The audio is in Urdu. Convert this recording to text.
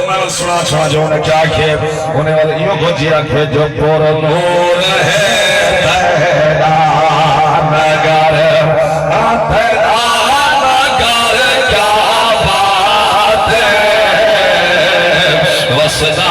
سنا سنا جو انہیں کیا کھے انہیں یہ کو جیا کھے جو پر نور ہے تیرا نگر تیرا نگر کیا بات ہے وسنا